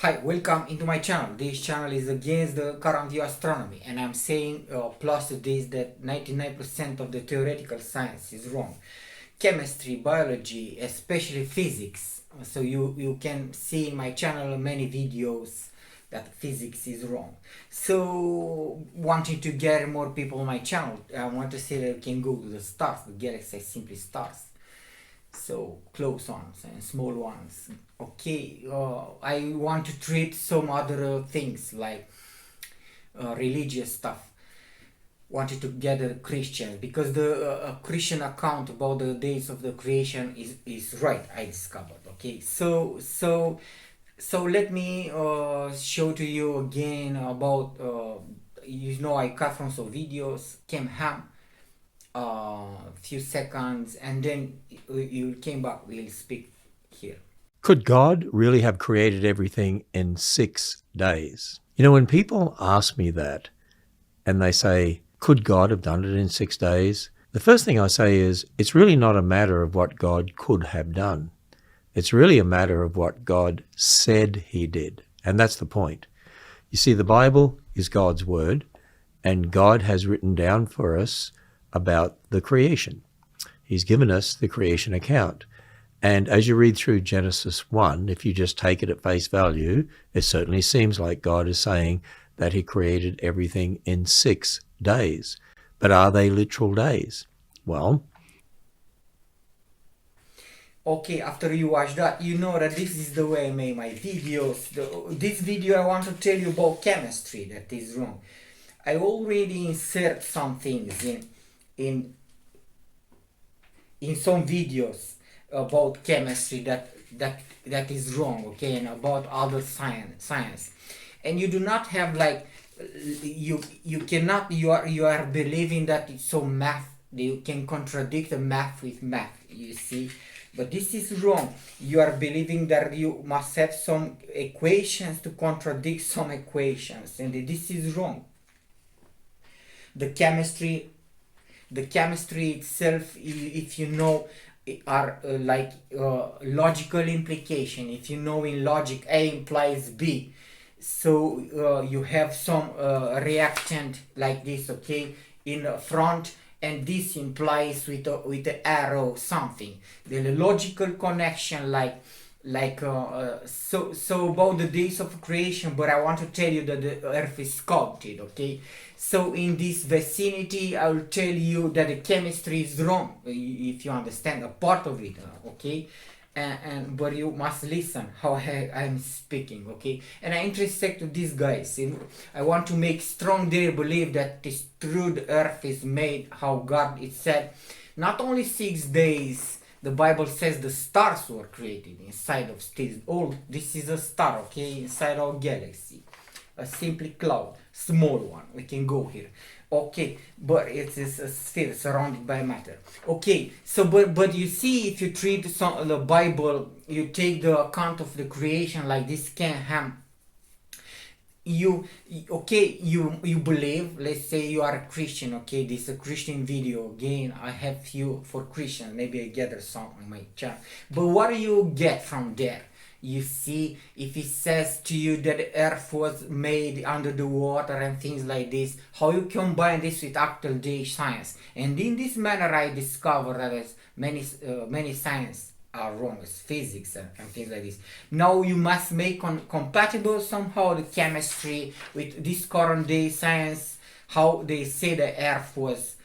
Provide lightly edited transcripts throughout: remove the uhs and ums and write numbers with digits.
Hi, welcome into my channel. This channel is against the current view astronomy, and I'm saying plus to this that 99% of the theoretical science is wrong. Chemistry, biology, especially physics. So you can see in my channel many videos that physics is wrong. So wanting to get more people on my channel, I want to say that we can go to the stars, the galaxy is simply stars. So close ones and small ones. Okay, I want to treat some other things like religious stuff. Wanted to gather Christians because the Christian account about the days of the creation is right. I discovered. Okay, so let me show to you again about I cut from some videos. Came ham few seconds and then you came back. We'll speak here. Could God really have created everything in 6 days? When people ask me that and they say, could God have done it in 6 days? The first thing I say is, it's really not a matter of what God could have done. It's really a matter of what God said he did. And that's the point. You see, the Bible is God's word, and God has written down for us about the creation. He's given us the creation account. And as you read through Genesis 1, if you just take it at face value, it certainly seems like God is saying that he created everything in 6 days. But are they literal days? Well, Okay, after you watch that, you know that this is the way I make my videos. This video I want to tell you about chemistry that is wrong. I already insert some things in in some videos about chemistry that is wrong, okay, and about other science, and you do not have like you cannot you are believing that it's so math you can contradict the math with math, you see. But this is wrong. You are believing that you must have some equations to contradict some equations, and this is wrong. the chemistry the chemistry itself, if you know, are logical implication. If you know in logic A implies B, so you have some reactant like this, okay, in the front, and this implies with the arrow something, the logical connection, so about the days of creation. But I want to tell you that the earth is sculpted, okay. So in this vicinity I will tell you that the chemistry is wrong, if you understand a part of it, okay. But you must listen how I'm speaking, okay. And I intersect with these guys. I want to make strong their belief that this true, the earth is made how God it said. Not only 6 days, the Bible says the stars were created inside of stars. Oh, this is a star, okay, inside our galaxy. A simply cloud, small one. We can go here, okay, but it is still surrounded by matter. Okay, so but you see, if you treat the Bible, you take the account of the creation like this can ham. You you believe, let's say you are a Christian, okay, this is a Christian video. Again, I have few for Christian, maybe I gather some on my channel. But what do you get from there? You see, if it says to you that the earth was made under the water and things like this, how you combine this with actual day science? And in this manner I discover that as many science are wrong, as physics and things like this. Now you must make compatible somehow the chemistry with this current day science, how they say the earth was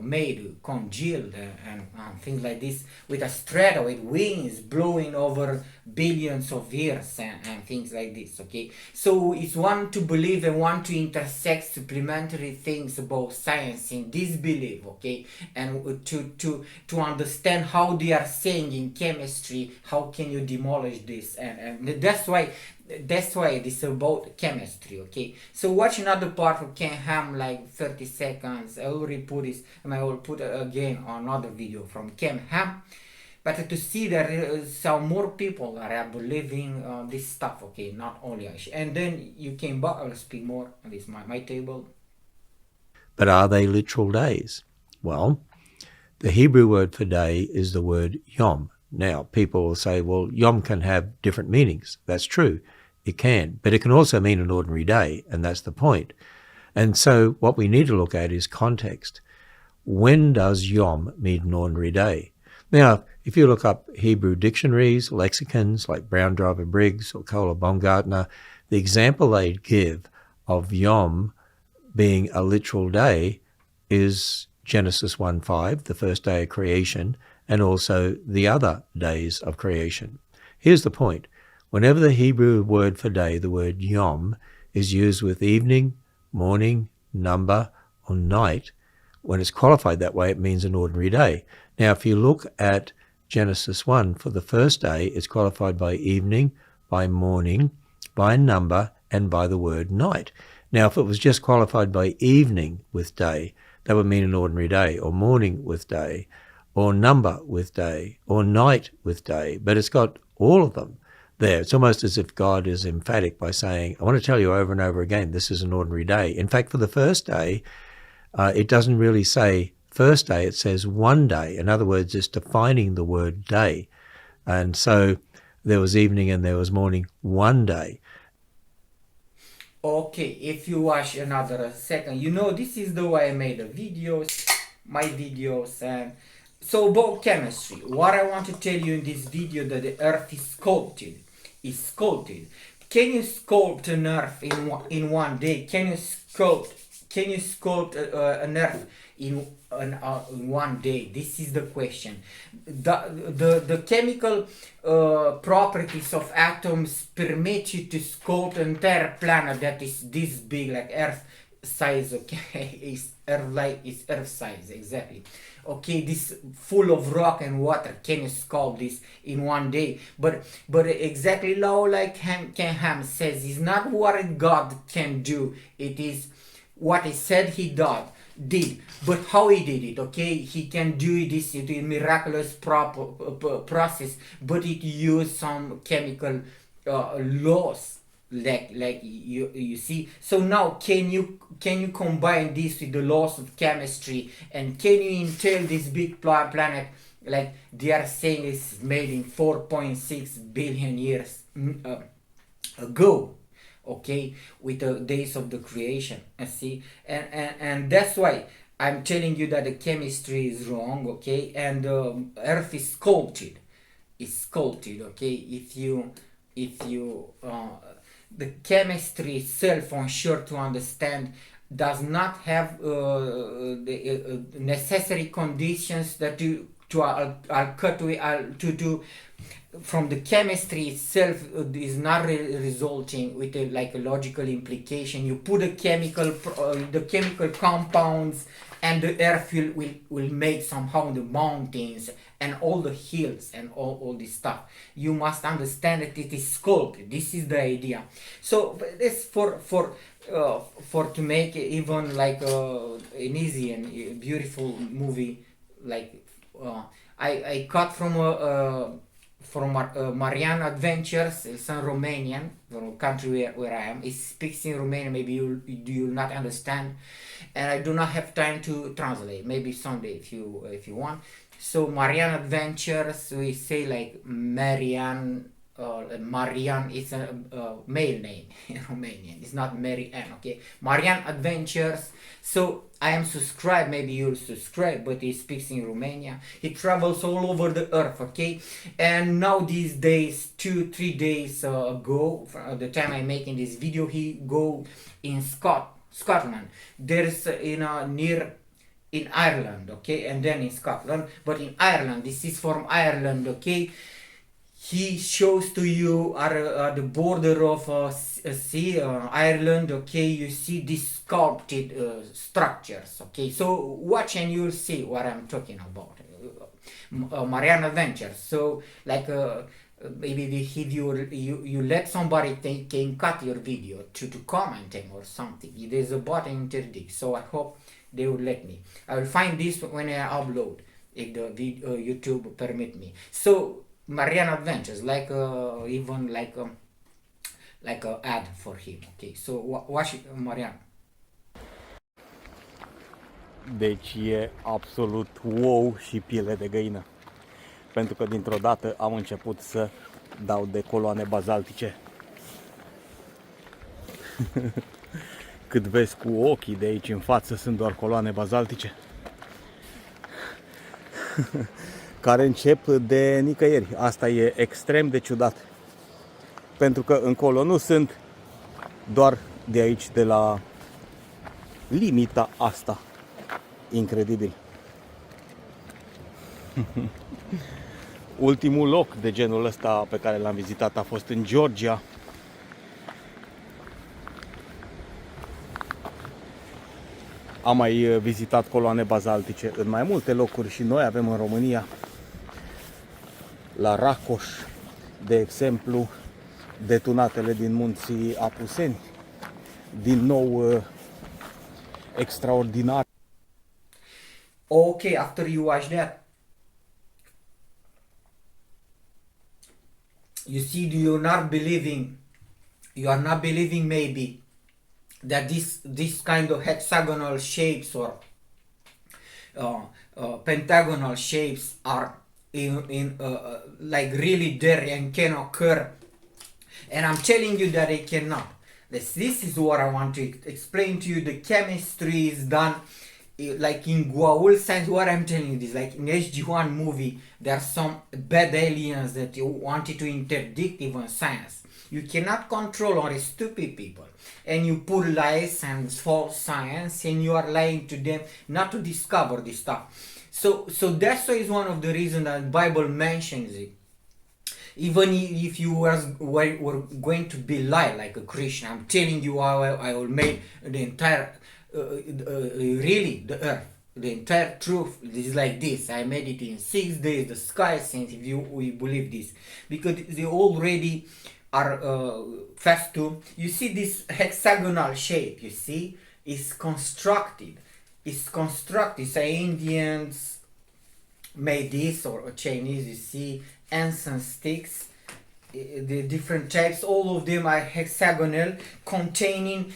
made, congealed, and things like this, with a strata, with winds blowing over billions of years and things like this, okay. So it's one to believe and one to intersect supplementary things about science in this belief, okay, and to understand how they are saying in chemistry, how can you demolish this, and that's why it is about chemistry, okay. So watch another part of Ken Ham, like 30 seconds. I already put this, and I will put again another video from Ken Ham, but to see that some more people are believing this stuff, okay, not only I. And then you came back, I'll speak more on this my table. but are they literal days? Well, the Hebrew word for day is the word yom, Now, people will say, well, yom can have different meanings. That's true. It can. But it can also mean an ordinary day, and that's the point. And so what we need to look at is context. When does yom mean an ordinary day? Now, if you look up Hebrew dictionaries, lexicons like Brown Driver Briggs or Kohler Baumgartner, the example they give of yom being a literal day is Genesis 1:5, the first day of creation, and also the other days of creation. Here's the point. Whenever the Hebrew word for day, the word yom, is used with evening, morning, number, or night, when it's qualified that way, it means an ordinary day. Now, if you look at Genesis 1, for the first day, it's qualified by evening, by morning, by number, and by the word night. Now, if it was just qualified by evening with day, that would mean an ordinary day, or morning with day, or number with day, or night with day. But it's got all of them there. It's almost as if God is emphatic by saying, I want to tell you over and over again, this is an ordinary day. In fact, for the first day, it doesn't really say first day, it says one day. In other words, it's defining the word day. And so there was evening and there was morning one day. Okay, if you watch another second, you know this is the way I made the videos, my videos, and so about chemistry. What I want to tell you in this video that the earth is sculpted. Is sculpted. Can you sculpt an earth in one day? Can you sculpt an earth in one day? This is the question. The chemical properties of atoms permit you to sculpt an entire planet that is this big, like Earth size. Okay, is Earth size exactly. Okay, this full of rock and water. Can you sculpt this in one day? But exactly like Ham says, is not what God can do. It is what he said he did, but how he did it. Okay, he can do this in a miraculous process, but it used some chemical laws, like you see. So now can you combine this with the laws of chemistry, and can you entail this big planet, like they are saying is made in 4.6 billion years ago, okay, with the days of the creation, see, and that's why I'm telling you that the chemistry is wrong, okay, and Earth is sculpted, okay. If you the chemistry itself, on sure to understand, does not have the necessary conditions that I'll cut away to from the chemistry itself is not resulting with a logical implication. You put the chemical compounds, and the earth will make somehow the mountains and all the hills and all this stuff. You must understand that it is sculpted. This is the idea. So this for to make even like an easy and beautiful movie, like I cut from Marian Adventures. It's in Romanian, from a country where I am. It speaks in Romanian. Maybe you'll not understand, and I do not have time to translate. Maybe someday if you want. So Marian Adventures, we say like Marian. Marian is a male name in Romanian. It's not Mary Ann, okay? Marian Adventures. So I am subscribed. Maybe you'll subscribe, but he speaks in Romania. He travels all over the earth, okay? And now these days, 2-3 days ago, the time I'm making this video, he go in Scotland. There's near in Ireland, okay, and then in Scotland, but in Ireland, this is from Ireland, okay. He shows to you the border of sea, Ireland, okay. You see these sculpted structures, okay. So watch and you'll see what I'm talking about. Marian Adventures. So like maybe if you let somebody can cut your video to comment him or something. There's a button interdict, so I hope they will let me. I will find this when I upload, if the video, YouTube permit me. So Marian Adventures, like even like a ad for him. Okay, so watch Marian. Deci e absolut wow și piele de găină. pentru că dintr-o dată am început să dau de coloane bazaltice. Cât vezi cu ochii de aici în față sunt doar coloane bazaltice care încep de nicăieri. Asta e extrem de ciudat, pentru că încolo nu sunt, doar de aici, de la limita asta. Incredibil. Ultimul loc de genul ăsta pe care l-am vizitat a fost în Georgia. Am mai vizitat coloane bazaltice în mai multe locuri și noi avem în România, la Racoș, de exemplu, detunatele din munții Apuseni, din nou extraordinar. Okay, after you watch that, you see, you are not believing maybe that this kind of hexagonal shapes or pentagonal shapes are in like really there and can occur, and I'm telling you that they cannot. This is what I want to explain to you. The chemistry is done like in Goa'uld science. What I'm telling you is like in HG1 movie, there are some bad aliens that you wanted to interdict even science. You cannot control only stupid people, and you put lies and false science, and you are lying to them not to discover this stuff. So that's why is one of the reasons that Bible mentions it. Even if you were going to be lie like a Christian, I'm telling you how I will make the entire really the earth, the entire truth is like this. I made it in 6 days, the sky sense, if we believe this, because they already are fast to. You see this hexagonal shape, you see, is constructed. It's constructed. So Indians made this, or Chinese, you see, incense sticks, the different types, all of them are hexagonal, containing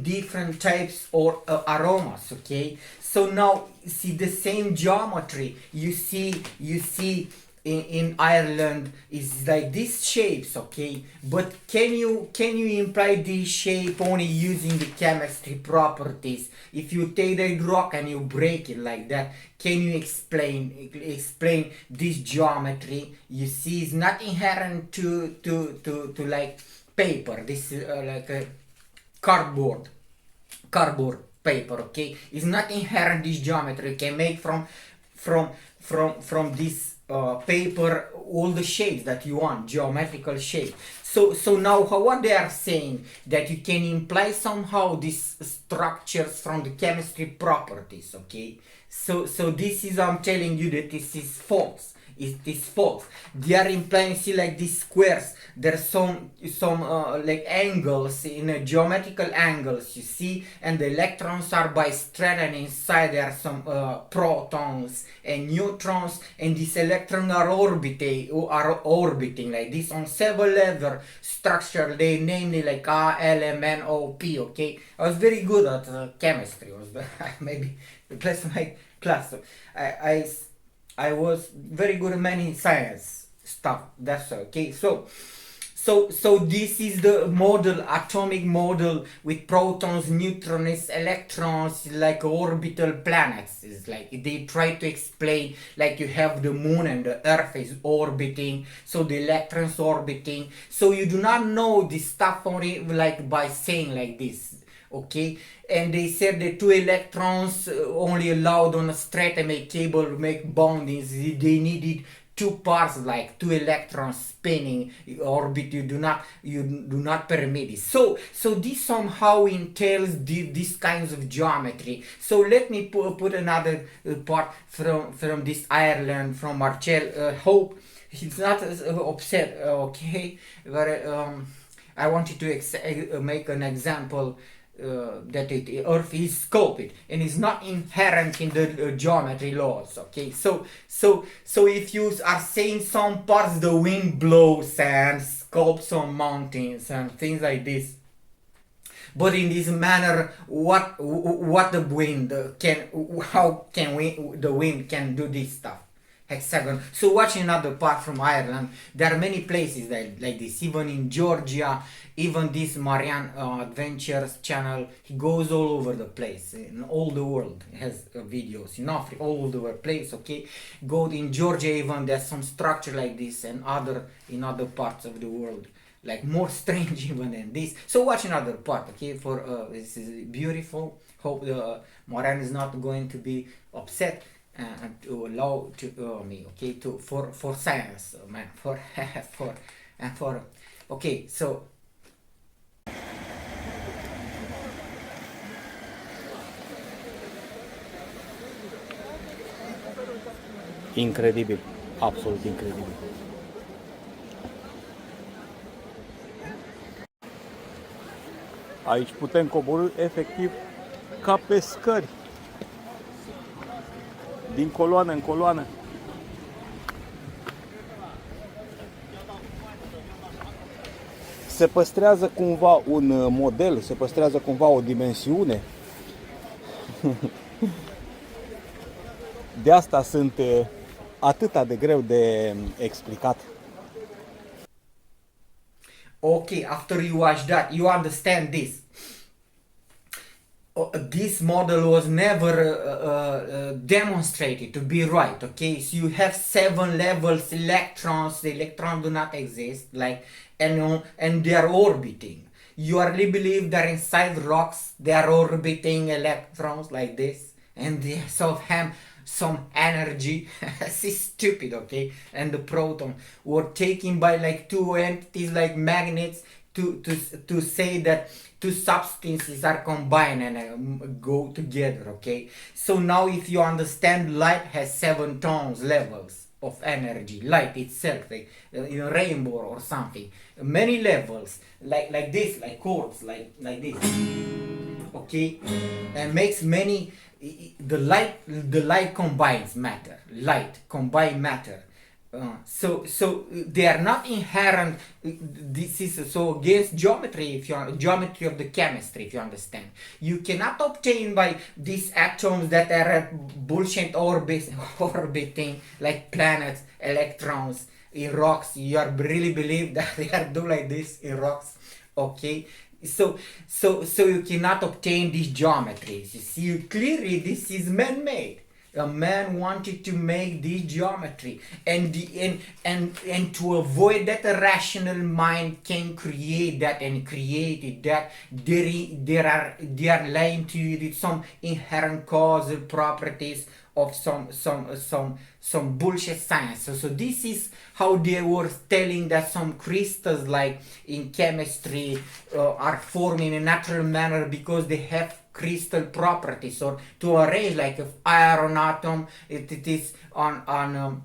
different types or aromas. Okay, so now see the same geometry you see in Ireland is like these shapes. Okay, but can you imply this shape only using the chemistry properties? If you take that rock and you break it like that, can you explain this geometry? You see, it's not inherent to like paper. This is like a cardboard paper. Okay, it's not inherent, this geometry. You can make from this paper all the shapes that you want, geometrical shape. So now what they are saying, that you can imply somehow these structures from the chemistry properties. Okay, so this is, I'm telling you that this is false. It is false. They are implying, see, like these squares, there's some like angles, in geometrical angles, you see, and the electrons are by strand, and inside there are some protons and neutrons, and these electrons are orbiting like this on several level structure. They name it like RLMNOP. Okay, I was very good at chemistry. Maybe the place of my class. I was very good at many science stuff. That's okay. So this is the model, atomic model, with protons, neutrons, electrons, like orbital planets. It's like they try to explain, like you have the moon and the earth is orbiting, so the electrons orbiting. So you do not know this stuff only like by saying like this. Okay, and they said the two electrons only allowed on a straight MA cable make bondings. They needed two parts, like two electrons spinning orbit. You do not permit it. So this somehow entails these kinds of geometry. So let me put another part from this Ireland, from Marcel. Hope he's not upset. Okay, but I wanted to make an example. That the earth is sculpted and is not inherent in the geometry laws. Okay, so if you are saying some parts the wind blows and sculpts on mountains and things like this, but in this manner, what the wind can, how can the wind can do this stuff? hexagon. So watching another part from Ireland, there are many places like this, even in Georgia, even this Marianne Adventures channel, he goes all over the place, in all the world, he has videos, in Africa, all over the place, okay? Go in Georgia even, there's some structure like this, and in other parts of the world, like more strange even than this. So watch another part, okay? For this is beautiful. Hope the Moran is not going to be upset and to allow to me, okay, to for science, man, for okay. So Incredibil, absolut incredibil. Aici putem coborî efectiv ca pe scări, din coloană în coloană. Se păstrează cumva un model, se păstrează cumva o dimensiune. De asta sunt atâta de greu de explicat. okay, after you watch that, you understand this. This model was never demonstrated to be right, okay? So you have 7 levels electrons. The electrons do not exist, like, and they are orbiting. You really believe that inside rocks they are orbiting electrons like this, and they have some energy. This is stupid, okay? And the proton were taken by like 2 entities like magnets to say that 2 substances are combined and go together, okay? So now if you understand, light has 7 tones levels of energy, light itself, like in a rainbow or something, many levels, like this, like chords, like this, okay? And makes many, the light combines matter, light combine matter. So they are not inherent. This is so against geometry. If you geometry of the chemistry, if you understand, you cannot obtain by these atoms that are at bullshit orbiting like planets, electrons in rocks. You are really believe that they are do like this in rocks, okay? So you cannot obtain these geometries. You see clearly this is man-made. A man wanted to make this geometry, and to avoid that a rational mind can create that and created that, they are lying to you with some inherent causal properties of some bullshit science. So this is how they were telling that some crystals like in chemistry are formed in a natural manner because they have crystal properties, or to arrange like if iron atom, it is on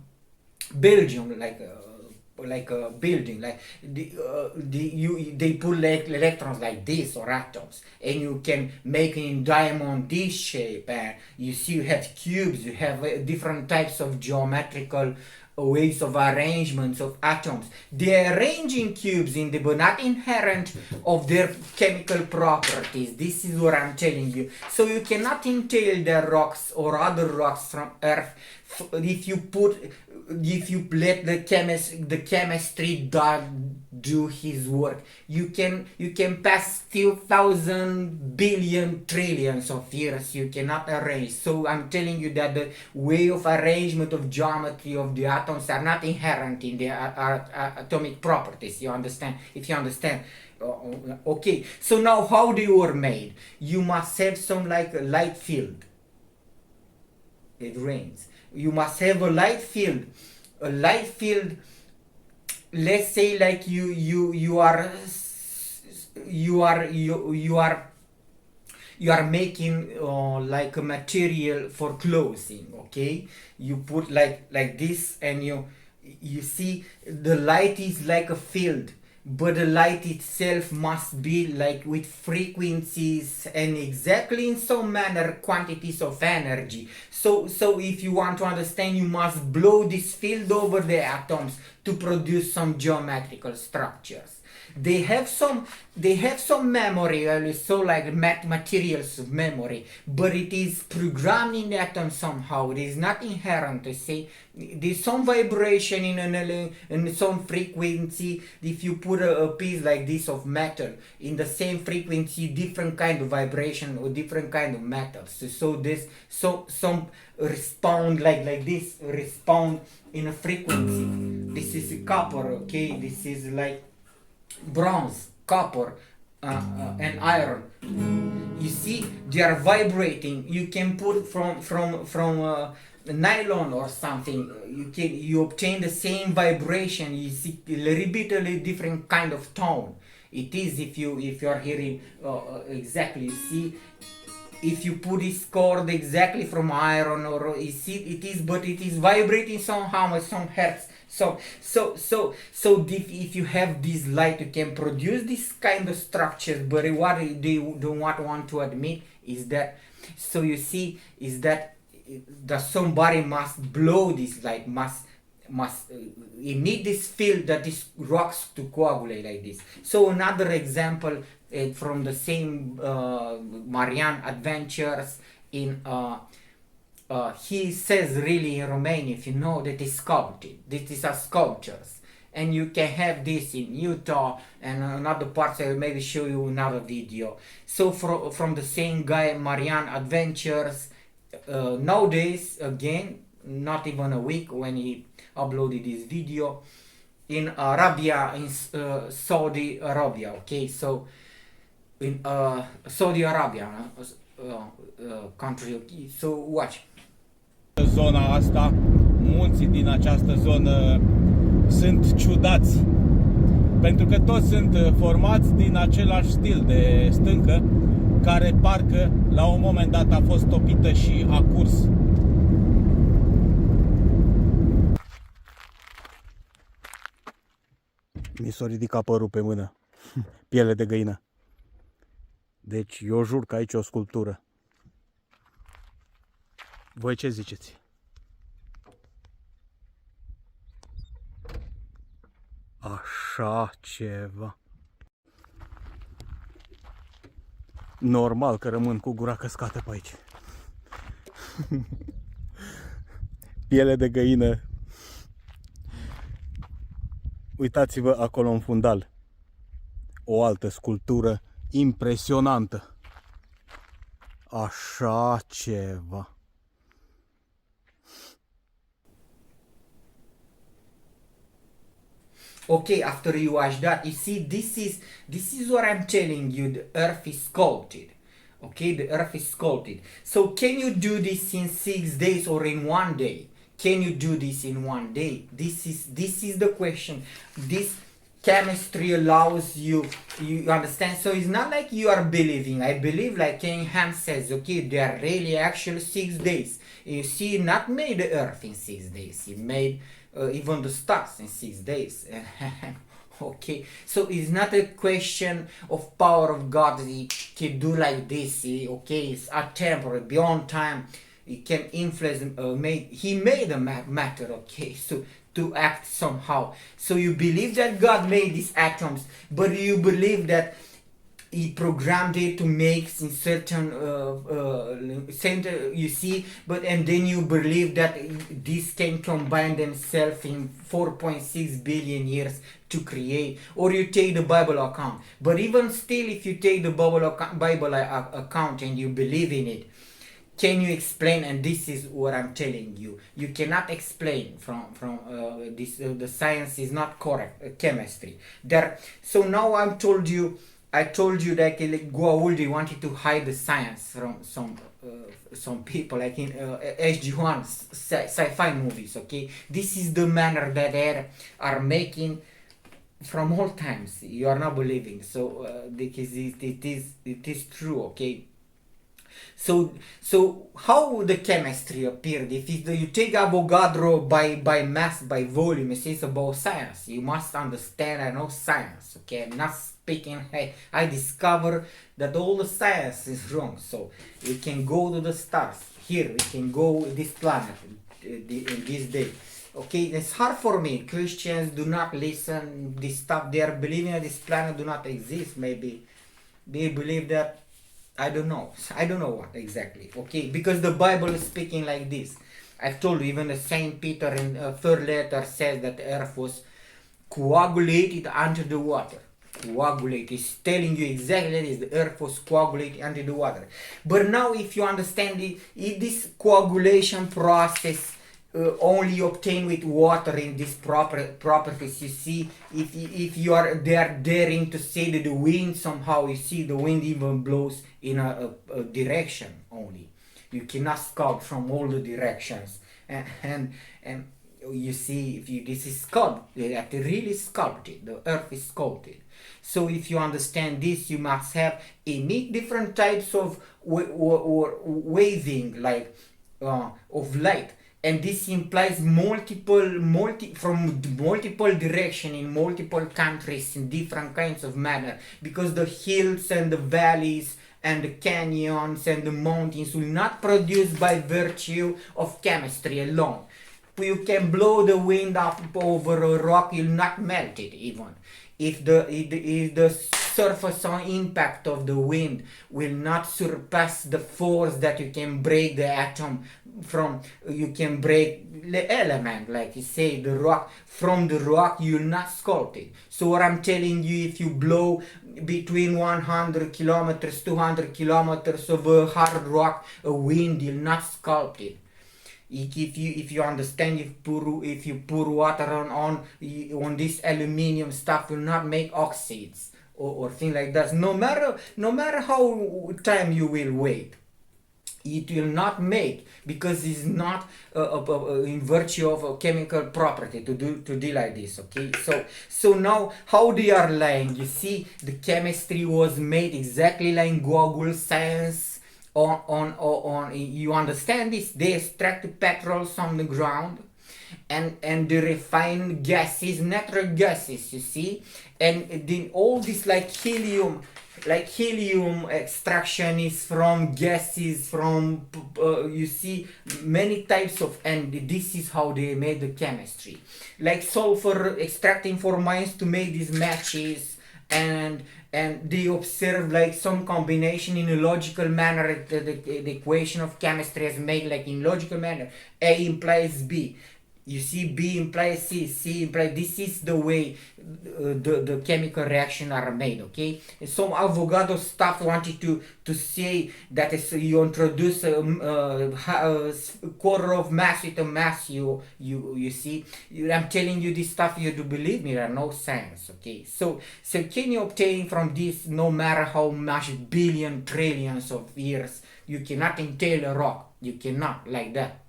Belgium, like a building, like they put like electrons like this or atoms, and you can make in diamond this shape, and you see you have cubes, you have different types of geometrical ways of arrangements of atoms. They are arranging cubes in the but not inherent of their chemical properties. This is what I'm telling you. So you cannot entail the rocks or other rocks from Earth if you let the chemistry do his work. You can pass few thousand billion trillions of years, you cannot arrange. So I'm telling you that the way of arrangement of geometry of the atoms are not inherent in the atomic properties. You understand? If you understand. Okay, so now how they were made? You must have some like a light field. It rains. You must have a light field. A light field, let's say like you are making like a material for clothing, okay? You put like this, and you see the light is like a field, but the light itself must be like with frequencies and exactly in some manner quantities of energy. So if you want to understand, you must blow this field over the atoms to produce some geometrical structures. They have some memory, so like materials of memory, but it is programmed in atom somehow. It is not inherent to say. There's some vibration in some frequency. If you put a piece like this of metal in the same frequency, different kind of vibration or different kind of metals. So some respond like this, respond in a frequency. This is copper, okay? This is like bronze, copper, and iron. You see, they are vibrating. You can put from nylon or something. You obtain the same vibration. You see a little bit different kind of tone. It is if you are hearing exactly. You see, if you put this cord exactly from iron, or you see it is, but it is vibrating somehow at some hertz. So if you have this light, you can produce this kind of structures. But what they don't want to admit is that, so you see, is that somebody must blow this light, must emit this field that these rocks to coagulate like this. So another example from the same Marian Adventures in he says really in Romania, if you know, that is sculpted. These are sculptures, and you can have this in Utah and another parts. I will maybe show you another video. So from the same guy, Marian Adventures, nowadays, again, not even a week when he uploaded this video, in Arabia, in Saudi Arabia, okay? So in Saudi Arabia country, okay? So watch. Zona asta, munții din această zonă sunt ciudați, pentru că toți sunt formați din același stil de stâncă, care parcă la un moment dat a fost topită și a curs. Mi s-a ridicat părul pe mână, piele de găină. Deci eu jur că aici e o sculptură. Voi ce ziceți? Așa ceva. Normal că rămân cu gura căscată pe aici. Piele de găină. Uitați-vă acolo în fundal. O altă sculptură impresionantă. Așa ceva. Okay, after you watch that, you see, this is what I'm telling you. The earth is sculpted. Okay, the earth is sculpted. So can you do this in 6 days or in 1 day? Can you do this in 1 day? This is the question. This chemistry allows you understand. So it's not like you are believing. I believe, like King Ham says, okay, they are really actually 6 days. You see, not made the earth in 6 days. He made even the stars in 6 days. Okay, so it's not a question of power of God. He can do like this. Okay, it's atemporal, beyond time. He can influence. He made a matter. Okay, so to act somehow. So you believe that God made these atoms, but you believe that He programmed it to make in certain center, you see, and then you believe that this can combine themselves in 4.6 billion years to create, or you take the Bible account. But even still, if you take the Bible account and you believe in it, can you explain? And this is what I'm telling you. You cannot explain from this. The science is not correct. Chemistry. So now I told you that Guauldi wanted to hide the science from some people, like in SG1 sci-fi movies. Okay, this is the manner that they are making from all times. You are not believing. So because it is true. Okay. So how the chemistry appeared? If you take Avogadro by mass, by volume, it's about science. You must understand, I know science, okay? I'm not speaking, hey, I discover that all the science is wrong. So we can go to the stars. Here, we can go this planet in this day. Okay, it's hard for me. Christians do not listen. This stuff they are believing that this planet do not exist. Maybe they believe that, I don't know. I don't know what exactly. Okay, because the Bible is speaking like this. I've told you, even the Saint Peter in third letter says that the earth was coagulated under the water. Coagulate is telling you exactly this. The earth was coagulated under the water. But now, if you understand it, this coagulation process only obtained with water in these properties. You see, if you are there daring to say that the wind somehow, you see, the wind even blows in a direction only. You cannot sculpt from all the directions, and you see, if you, this is sculpted, that really sculpted, the earth is sculpted. So if you understand this, you must have emit different types of waving, like of light, and this implies from multiple direction in multiple countries in different kinds of manner, because the hills and the valleys and the canyons and the mountains will not produce by virtue of chemistry alone. You can blow the wind up over a rock, you'll not melt it even. If the surface on impact of the wind will not surpass the force that you can break the atom from, you can break the element, like you say, the rock. From the rock, you'll not sculpt it. So what I'm telling you, if you blow between 100 kilometers, 200 kilometers of a hard rock, a wind, you'll not sculpt it. If you understand, if you pour water on this aluminium stuff, will not make oxides or things like that. No matter how time you will wait, it will not make, because it's not in virtue of a chemical property to do like this. Okay, so now how they are lying, you see, the chemistry was made exactly like Google science. On you understand this, they extract petrol from the ground, and they refine gases, natural gases, you see, and then all this like helium extraction is from gases, from you see, many types of, and this is how they made the chemistry, like sulfur extracting from mines to make these matches, and they observe like some combination in a logical manner. The equation of chemistry is made like in logical manner. A implies B, you see, B implies C, C implies, this is the way the chemical reaction are made. Okay, and some Avogadro stuff wanted to say that is, you introduce a quarter of mass with a mass, you see, I'm telling you this stuff, you do believe me, there are no science. Okay, so can you obtain from this, no matter how much billion trillions of years, you cannot entail a rock, you cannot like that.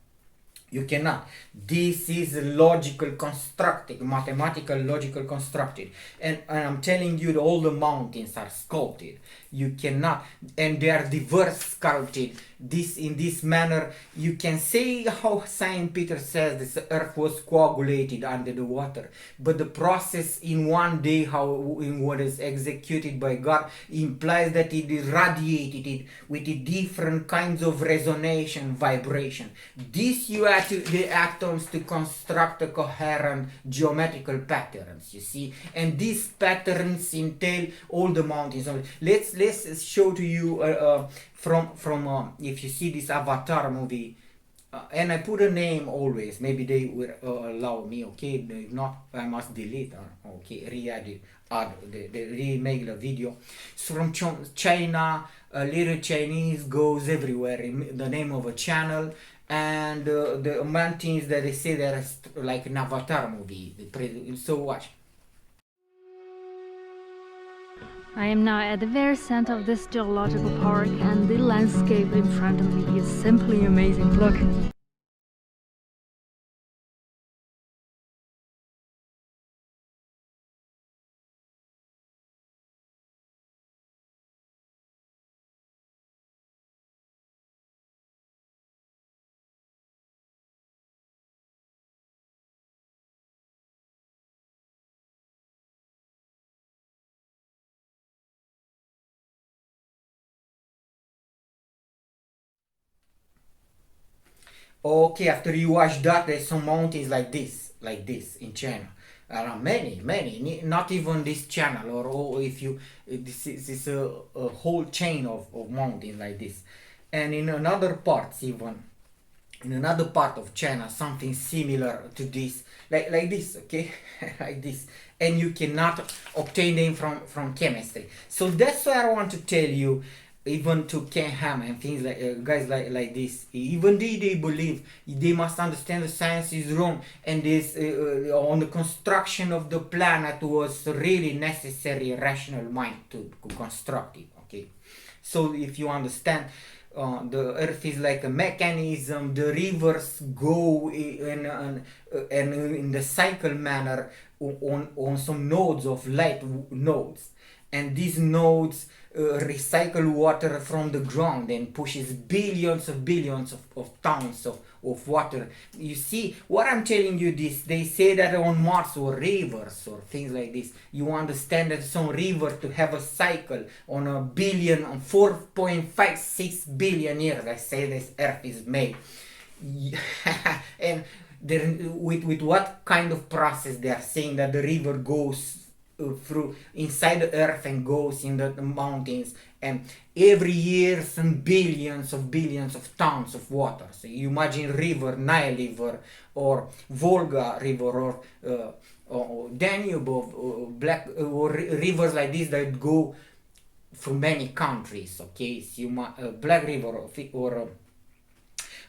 You cannot. This is logical constructed, mathematical logical constructed. And I'm telling you, all the mountains are sculpted. You cannot. And they are diverse sculpted. This, in this manner, you can say how Saint Peter says this earth was coagulated under the water. But the process in one day, how in what is executed by God, implies that it irradiated it with the different kinds of resonance, vibration. This you add to the atoms to construct a coherent geometrical patterns, you see, and these patterns entail all the mountains. Let's show to you from if you see this Avatar movie, and I put a name always, maybe they will allow me. Okay, if not, I must delete. Okay, re-add they remake the video. It's from China. Little Chinese goes everywhere in the name of a channel, and the mountains that they say they're like an Avatar movie. So watch. I am now at the very center of this geological park, and the landscape in front of me is simply amazing. Look! Okay, after you watch that, there's some mountains like this in China. Many, not even this channel, or if you, this is a whole chain of mountains like this. And in another parts, even in another part of China, something similar to this, like this, okay, like this, and you cannot obtain them from chemistry. So that's why I want to tell you, even to Ken Ham and things like guys like this, even they believe they must understand the science is wrong, and this on the construction of the planet was really necessary rational mind to construct it. Okay, so if you understand, the earth is like a mechanism, the rivers go in the cycle manner on some nodes of light nodes, and these nodes recycle water from the ground and pushes billions of tons of water. You see what I'm telling you, this they say that on Mars or rivers or things like this, you understand that some river to have a cycle on a billion, on 4.56 billion years, I say this earth is made. And with what kind of process they are saying that the river goes through inside the earth and goes in the mountains, and every year some billions of tons of water. So you imagine river, Nile river or Volga river or Danube or Black or rivers like this that go through many countries. Okay, so Black river or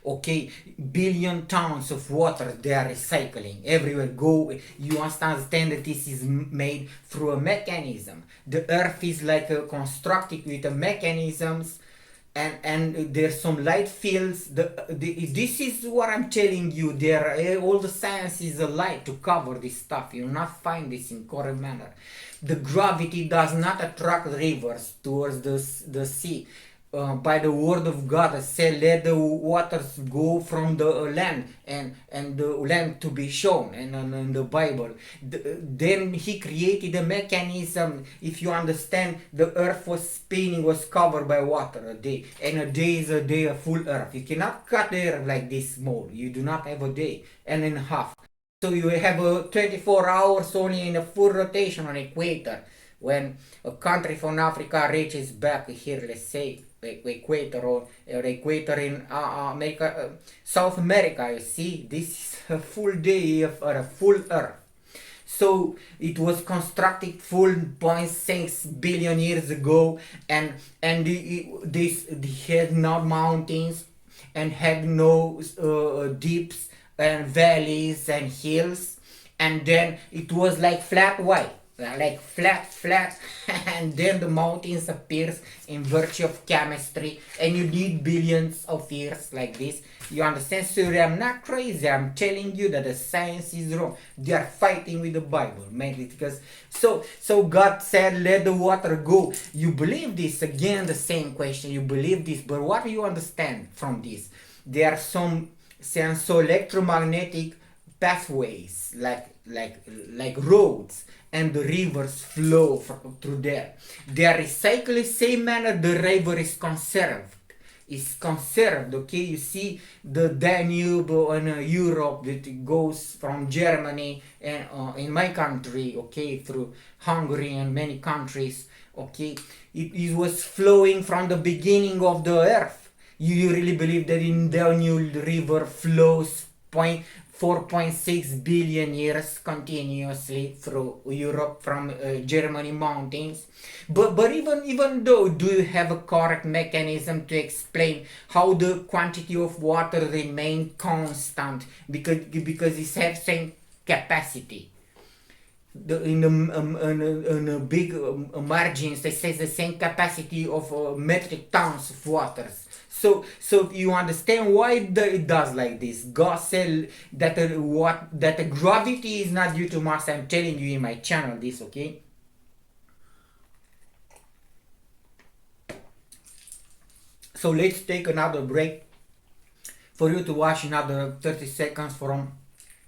okay, billion tons of water they are recycling everywhere go. You must understand that this is made through a mechanism. The earth is like constructed with a mechanisms, and there's some light fields. This is what I'm telling you. There all the science is a light to cover this stuff. You will not find this in correct manner. The gravity does not attract rivers towards the sea. By the word of God, say, let the waters go from the land, and the land to be shown, and in the Bible. Then he created a mechanism. If you understand, the earth was spinning, was covered by water a day, and a day is a day of full earth. You cannot cut the earth like this small. You do not have a day and a half. So you have 24 hours only in a full rotation on equator. When a country from Africa reaches back here, let's say equator or equator in America, South America, you see, this is a full day of a full earth. So it was constructed 4.6 billion years ago, and this had no mountains and had no dips and valleys and hills, and then it was like flat white, like flat and then the mountains appears in virtue of chemistry, and you need billions of years like this. You understand? So I'm not crazy. I'm telling you that the science is wrong. They are fighting with the Bible mainly because so God said let the water go. You believe this? Again the same question. You believe this, but what do you understand from this? There are some electromagnetic pathways like roads, and the rivers flow through there. They are recycled the same manner the river is conserved. It's conserved, okay? You see the Danube in Europe that goes from Germany and in my country, okay, through Hungary and many countries, okay? It was flowing from the beginning of the earth. You really believe that in Danube river flows 4.6 billion years continuously through Europe from Germany mountains? But even though, do you have a correct mechanism to explain how the quantity of water remain constant because it has same capacity? In a big margins, they say the same capacity of metric tons of waters. So you understand why it does like this. God said that the gravity is not due to mass. I'm telling you in my channel this, okay? So let's take another break for you to watch another 30 seconds from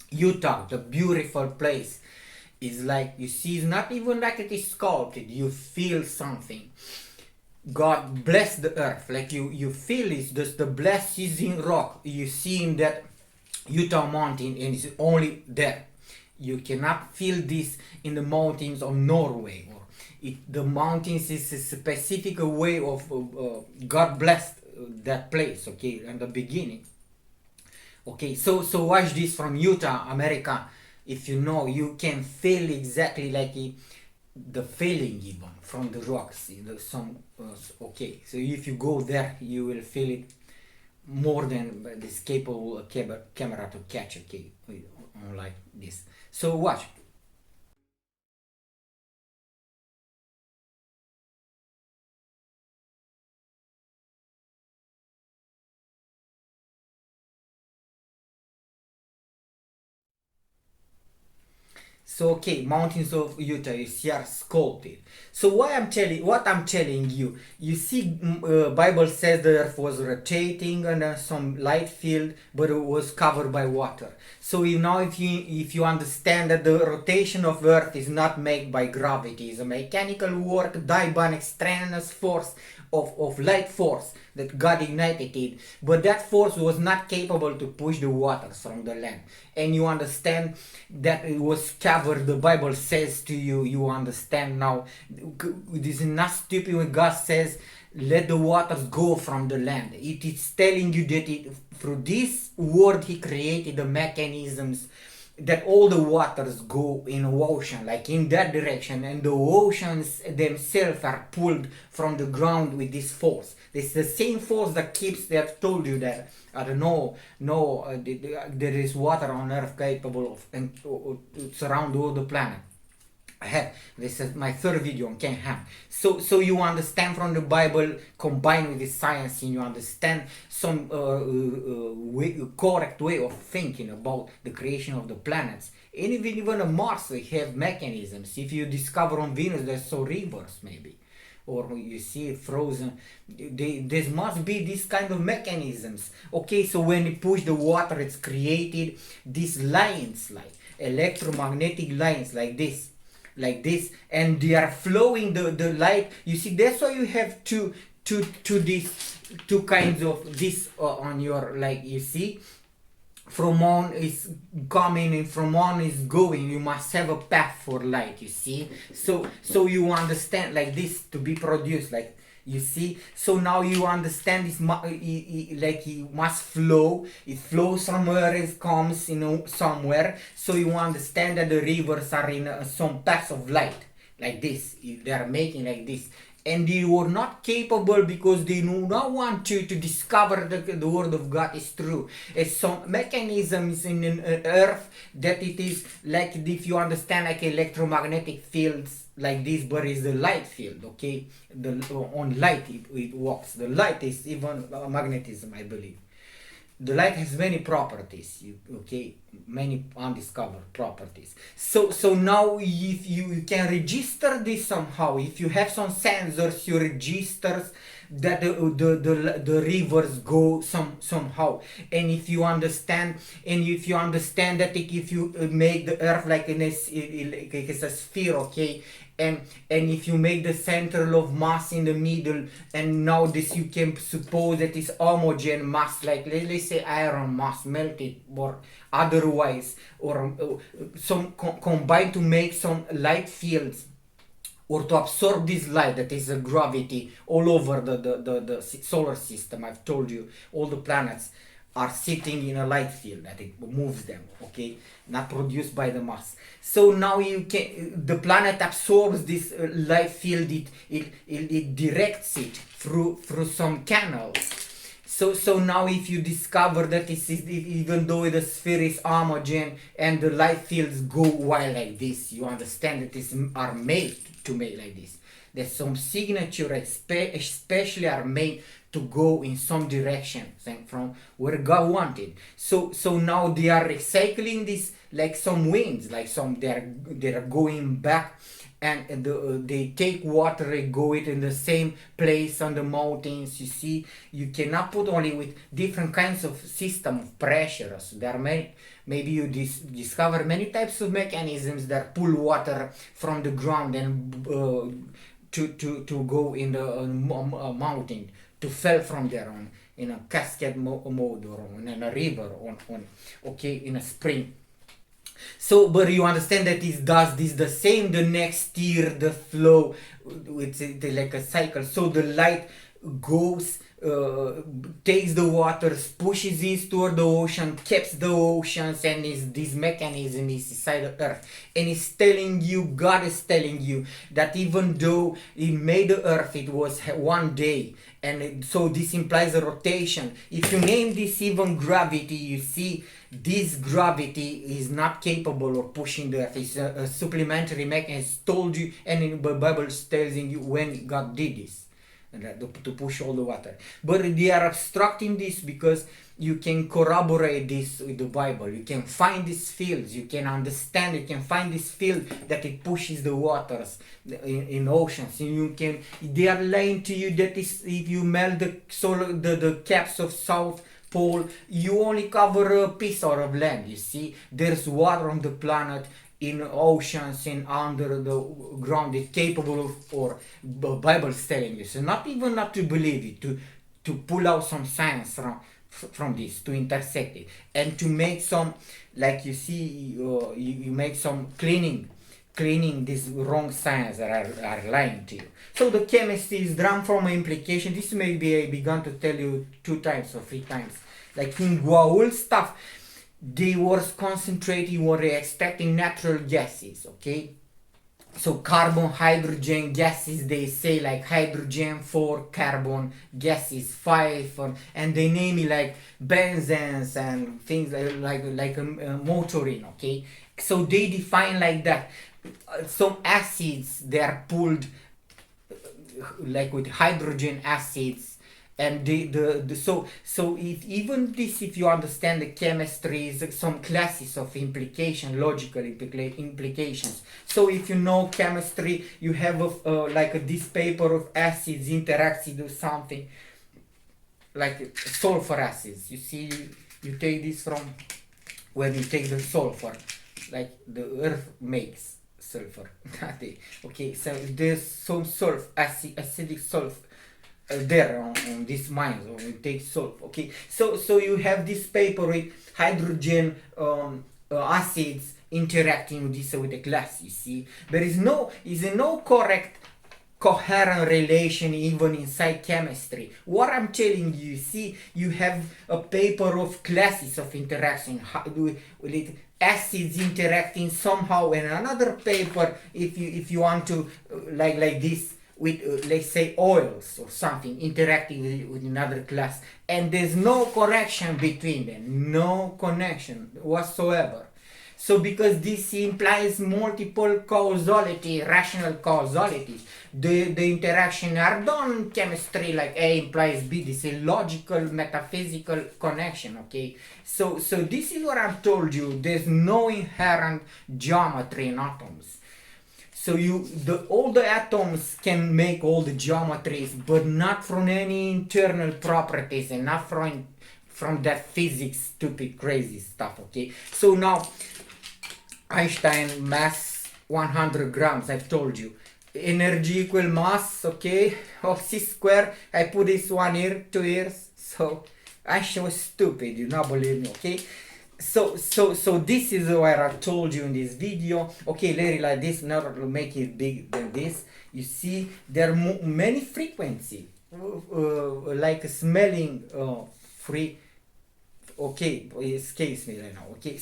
Utah, the beautiful place. It's like, you see, it's not even like it is sculpted. You feel something. God bless the earth, like you feel is the bless is in rock. You see in that Utah mountain, and it's only there. You cannot feel this in the mountains of Norway, or the mountains is a specific way of God blessed that place, okay, in the beginning. Okay, so watch this from Utah, America. If you know, you can feel exactly like the feeling even from the rocks. Okay, so if you go there, you will feel it more than this capable camera to catch. Okay, on like this. So watch. So okay, mountains of Utah, you see, are sculpted. So what I'm telling you, you see, Bible says the earth was rotating and some light field, but it was covered by water. So if you understand that the rotation of earth is not made by gravity, it's a mechanical work done by an extraneous force of light force that God ignited it, but that force was not capable to push the waters from the land. And you understand that it was covered. The Bible says to you, you understand now. This is not stupid when God says, let the waters go from the land. It is telling you that through this word He created the mechanisms that all the waters go in ocean, like in that direction, and the oceans themselves are pulled from the ground with this force. It's the same force that keeps, they have told you that, I don't know, there is water on earth capable of and surround all the planet. This is my third video on Ken Ham. So you understand from the Bible combined with the science, and you understand some correct way of thinking about the creation of the planets. And even on Mars they have mechanisms. If you discover on Venus there's some rivers maybe, or you see it frozen, there must be this kind of mechanisms. Okay, so when you push the water, it's created these lines, like electromagnetic lines, like this, and they are flowing the light. You see, that's why you have two kinds of this on your, like, you see, from on is coming and from on is going. You must have a path for light, you see. So you understand, like this to be produced, like, you see. So now you understand this, like it must flow. It flows somewhere, it comes, somewhere. So you understand that the rivers are in some paths of light, like this. They are making like this. And they were not capable because they do not want to discover the word of God is true. It's some mechanisms in earth that it is like, if you understand, like electromagnetic fields like this, but it's the light field, okay? On light it works. The light is even magnetism, I believe. The light has many properties, many undiscovered properties. So now if you can register this somehow, if you have some sensors, you register that the rivers go somehow. And if you understand that if you make the earth like it's a sphere, okay, and if you make the center of mass in the middle, and now this you can suppose that is homogeneous mass, like let's say iron mass melted or otherwise, or some combined to make some light fields, or to absorb this light that is a gravity all over the solar system. I've told you all the planets are sitting in a light field that it moves them, okay, not produced by the mass. So now the planet absorbs this light field, it directs it through some canals. So now if you discover that even though the sphere is homogeneous and the light fields go wild like this, you understand that these are made to make like this. There's some signature especially are made to go in some direction from where God wanted. So now they are recycling this like some winds, like they are going back, and they take water, they go it in the same place on the mountains. You see, you cannot put only with different kinds of system of pressures. There are many. Maybe you discover many types of mechanisms that pull water from the ground and to go in the mountain, to fell from there on in a cascade mode, or in a river, on okay, in a spring. So, but you understand that it does this the same the next year, the flow, it's like a cycle. So the light goes, takes the waters, pushes it toward the ocean, keeps the oceans, and this mechanism is inside the earth. And it's telling you, God is telling you, that even though He made the earth, it was one day. And so this implies a rotation. If you name this even gravity, you see this gravity is not capable of pushing the earth. It's a supplementary mechanism told you, and in the Bible tells you when God did this, and to push all the water. But they are obstructing this because you can corroborate this with the Bible. You can find these fields, you can understand, you can find this field that it pushes the waters in oceans. And you can, they are lying to you that is, if you melt the caps of South Pole, you only cover a piece of land. You see, there's water on the planet, in oceans and under the ground, it's capable of, or the Bible's telling you. So not even not to believe it, to pull out some science from this, to intersect it, and to make some, like you see, you make some cleaning this wrong science that are lying to you. So the chemistry is drawn from implication. This maybe I began to tell you 2 times or 3 times. Like in Guaul stuff, they were concentrating, were extracting natural gases, okay? So carbon, hydrogen gases, they say like hydrogen 4, carbon gases 5, and they name it like benzenes and things like motorin, okay? So they define like that. Some acids, they are pulled like with hydrogen acids, and so if even this, if you understand the chemistry, is some classes of implication, logical implications. So if you know chemistry, you have this paper of acids interacts with something like sulfur acids. You see, you take this from when you take the sulfur, like the earth makes sulfur. Okay, so there's some acidic sulfur there on this mines, or you take salt. Okay, so you have this paper with hydrogen acids interacting with this with the glass. You see, there is no correct coherent relation even inside chemistry. What I'm telling you, see, you have a paper of classes of interaction with acids interacting somehow, and another paper, if you want to like this, with let's say oils or something interacting with another class, and there's no connection between them, no connection whatsoever. So because this implies multiple causality, rational causality, the interaction are done in chemistry like A implies B. This is a logical metaphysical connection, okay? So this is what I've told you. There's no inherent geometry in atoms. So all the atoms can make all the geometries, but not from any internal properties, and not from that physics, stupid, crazy stuff, okay? So now, Einstein, mass 100 grams, I've told you. Energy equal mass, okay, of c squared. I put this 1 year, 2 years, so Einstein was stupid, you not believe me, okay? So this is what I told you in this video. Okay, Larry, like this, not make it big than this. You see, there are many frequency, like smelling free. Okay, excuse me right now. Okay,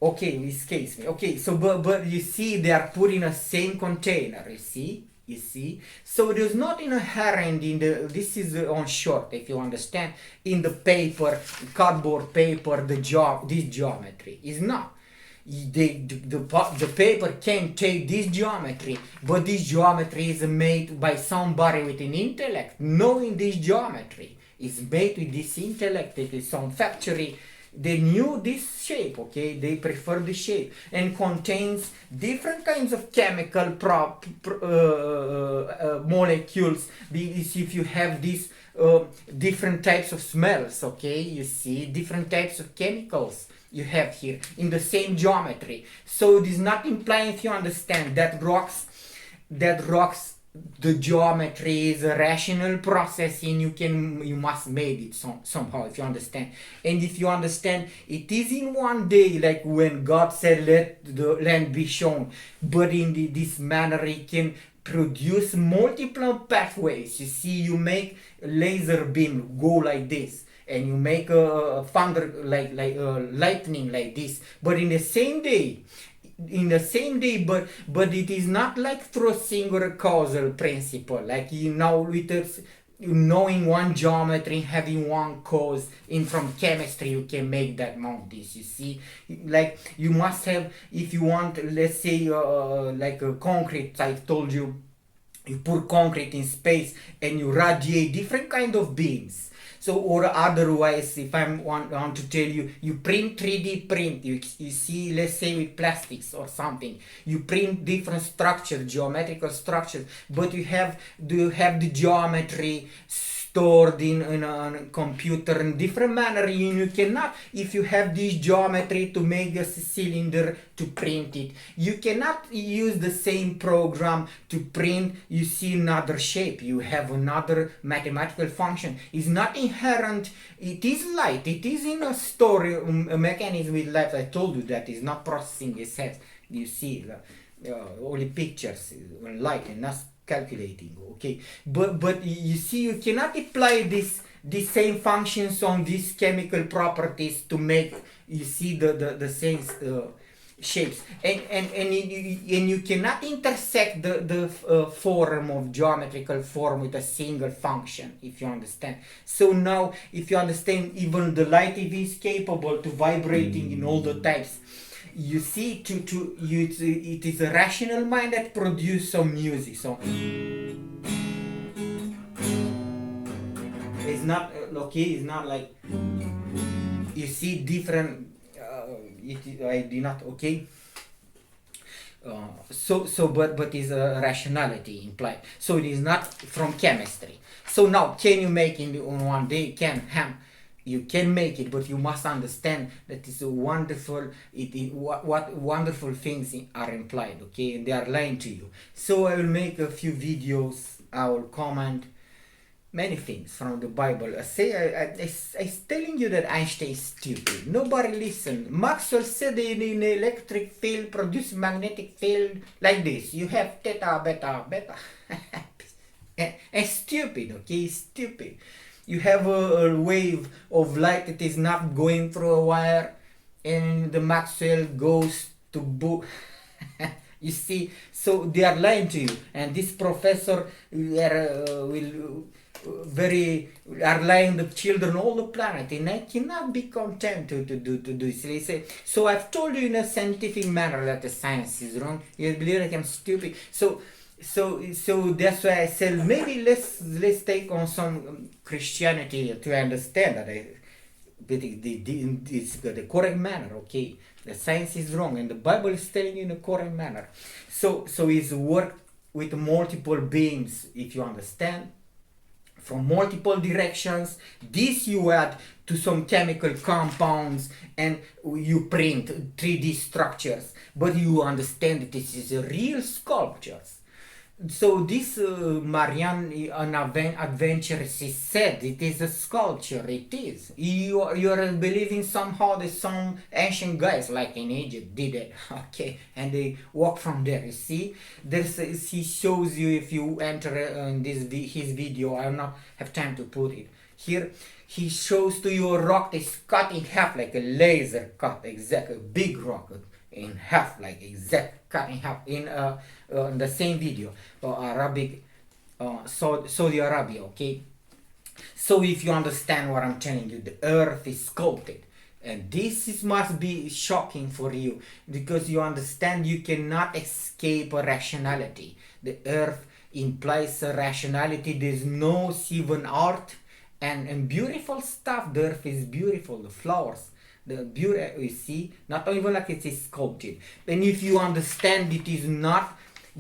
okay, excuse me. Okay, so but you see, they are put in the same container. You see, so there's not inherent in the, this is on short, if you understand, in the paper, cardboard paper, this geometry is not. The paper can take this geometry, but this geometry is made by somebody with an intellect, knowing this geometry. It's made with this intellect. It is some factory. They knew this shape, okay? They prefer the shape, and contains different kinds of chemical molecules. If you have these different types of smells, okay? You see different types of chemicals you have here in the same geometry. So it is not implying, if you understand, that rocks the geometry is a rational process and you must make it somehow, if you understand. And if you understand, it is in one day, like when God said let the land be shown, but in this manner it can produce multiple pathways. You see, you make a laser beam go like this, and you make a thunder like lightning like this, but in the same day, but it is not like through a single causal principle, like you know, with knowing one geometry, having one cause, in from chemistry you can make that mount this. You see, like you must have, if you want, let's say like a concrete, I told you, you put concrete in space and you radiate different kind of beams. So, or otherwise, if I want to tell you, you print 3D print, you see, let's say with plastics or something, you print different structures, geometrical structures, but you have the geometry stored in a computer in different manner. You cannot, if you have this geometry to make a cylinder to print it, you cannot use the same program to print, you see, another shape. You have another mathematical function. It's not inherent. It is light. It is in a story, a mechanism with light. I told you that is not processing its head. You see, only pictures on light and not calculating. Okay, but you see, you cannot apply the same functions on these chemical properties to make, you see, the same shapes, and you cannot intersect the form of geometrical form with a single function, if you understand. So now, if you understand, even the light, if is capable to vibrating in all the types, you see, it is a rational mind that produces some music. So it's not okay. It's not like you see different. I did not okay. But is a rationality implied. So it is not from chemistry. So now, can you make in one day? You can make it, but you must understand that it's a wonderful. What wonderful things are implied, okay, and they are lying to you. So I will make a few videos. I will comment many things from the Bible. I'm telling you that Einstein is stupid. Nobody listened. Maxwell said in an electric field produce magnetic field like this. You have theta, beta, beta. And stupid, okay, stupid. You have a wave of light that is not going through a wire, and the Maxwell goes to book. You see, so they are lying to you, and this professor are lying the children all the planet, and I cannot be content to do this. They say, so I've told you in a scientific manner that the science is wrong. You believe that I'm stupid. So that's why I said, maybe let's take on some Christianity to understand that it's the correct manner, okay? The science is wrong and the Bible is telling you in the correct manner. So it's worked with multiple beams, if you understand, from multiple directions. This you add to some chemical compounds and you print 3D structures, but you understand that this is a real sculptures. So this Marianne adventure, she said it is a sculpture. It is. You are believing somehow that some ancient guys like in Egypt did it, okay, and they walk from there. You see, he shows you, if you enter in his video. I will not have time to put it here. He shows to you a rock that's cut in half like a laser cut, exactly, a big rock in half, like exact cut in half in the same video, Arabic, Saudi Arabia, okay. So if you understand what I'm telling you, the earth is sculpted, and this must be shocking for you, because you understand you cannot escape a rationality. The earth implies a rationality. There's no even art and beautiful stuff. The earth is beautiful, the flowers, the beauty, you see, not even like it is sculpted. And if you understand it is not,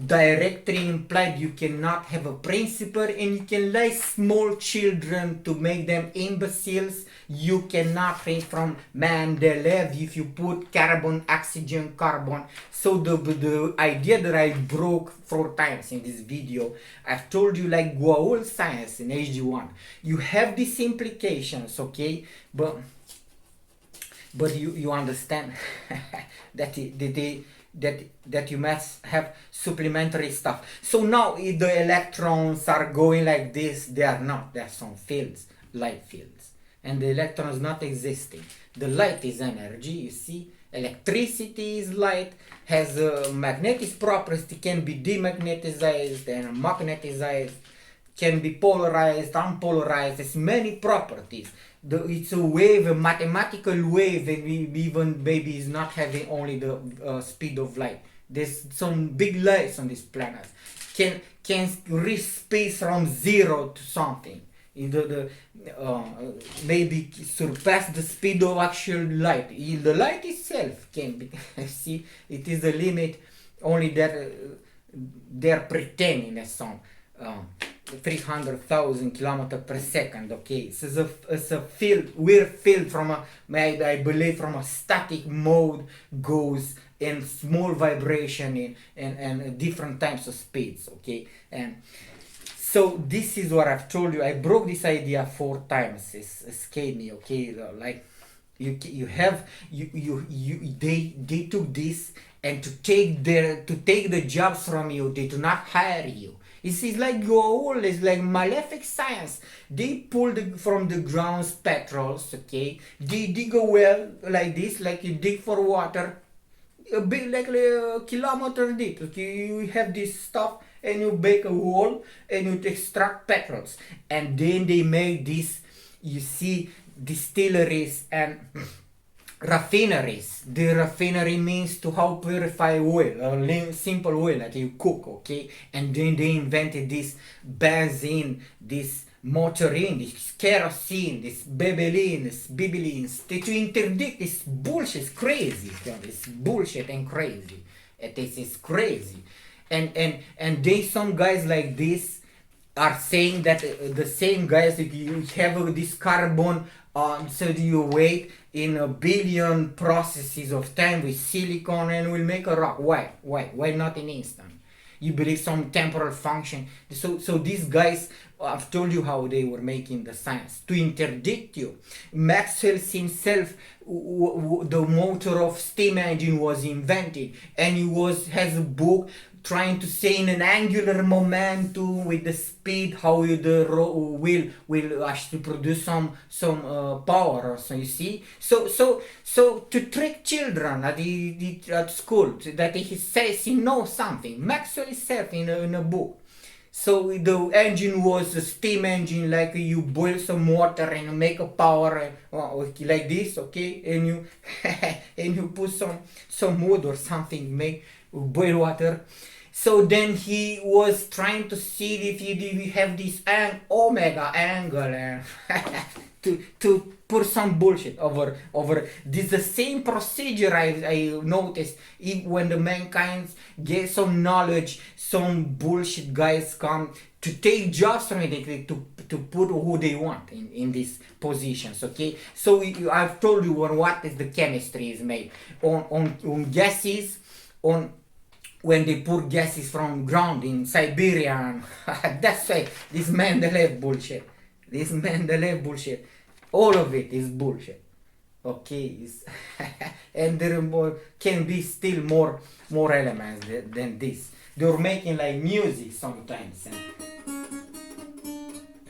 directly implied you cannot have a principle, and you can like small children to make them imbeciles. You cannot read from Mendeleev if you put carbon, oxygen, carbon. So the idea that I broke 4 times in this video, I've told you like Goa'uld science in HD1. You have these implications, okay? But you understand that you must have supplementary stuff. So now if the electrons are going like this, they are not. There are some fields, light fields, and the electron is not existing. The light is energy, you see. Electricity is light, has magnetic properties, can be demagnetized and magnetized, can be polarized, unpolarized. There's many properties. It's a wave, a mathematical wave, and we even maybe is not having only the speed of light. There's some big lights on this planet can reach space from 0 to something. Maybe surpass the speed of actual light. The light itself can be. See, it is a limit only that they're pretending that some 300,000 kilometers per second. Okay, so it's a field, weird field from I believe from a static mode goes in small vibration and different types of speeds. Okay, and so this is what I've told you. I broke this idea 4 times. It scared me. Okay, like they took this, and to take the jobs from you, they do not hire you. It's like Goa'uld, it's like malefic science. They pull from the ground petrols, okay? They dig a well like this, like you dig for water, a bit like a kilometer deep. Okay, you have this stuff, and you make a hole, and you extract petrols, and then they make this. You see, distilleries and refineries. The refinery means to how purify oil, a simple oil that you cook, okay? And then they invented this benzene, this motorin, this kerosene, this bebelene, this bibelines, to interdict this bullshit. It's crazy. It's bullshit and crazy. It is crazy. And then some guys like this are saying that the same guys, if you have this carbon, so you wait in a billion processes of time with silicon and will make a rock. Why not in instant? You believe some temporal function. So these guys, I've told you how they were making the science to interdict you. Maxwell himself, the motor of steam engine was invented, and he has a book trying to say in an angular momentum with the speed how the will actually produce some power. So you see, so to trick children at school that he says he knows something. Maxwell himself in a book. So the engine was a steam engine, like you boil some water and make a power like this, okay, and you and you put some wood or something, make boil water. So then he was trying to see if you have this omega angle to put some bullshit over this. The same procedure I noticed when the mankind get some knowledge, some bullshit guys come to take jobs from it, to put who they want in these positions. Okay, so I've told you what is the chemistry is made on gases, on when they pour gases from ground in Siberia. That's why this Mendeleev bullshit, all of it is bullshit. Okay, and there can be still more elements than this. They're making like music sometimes,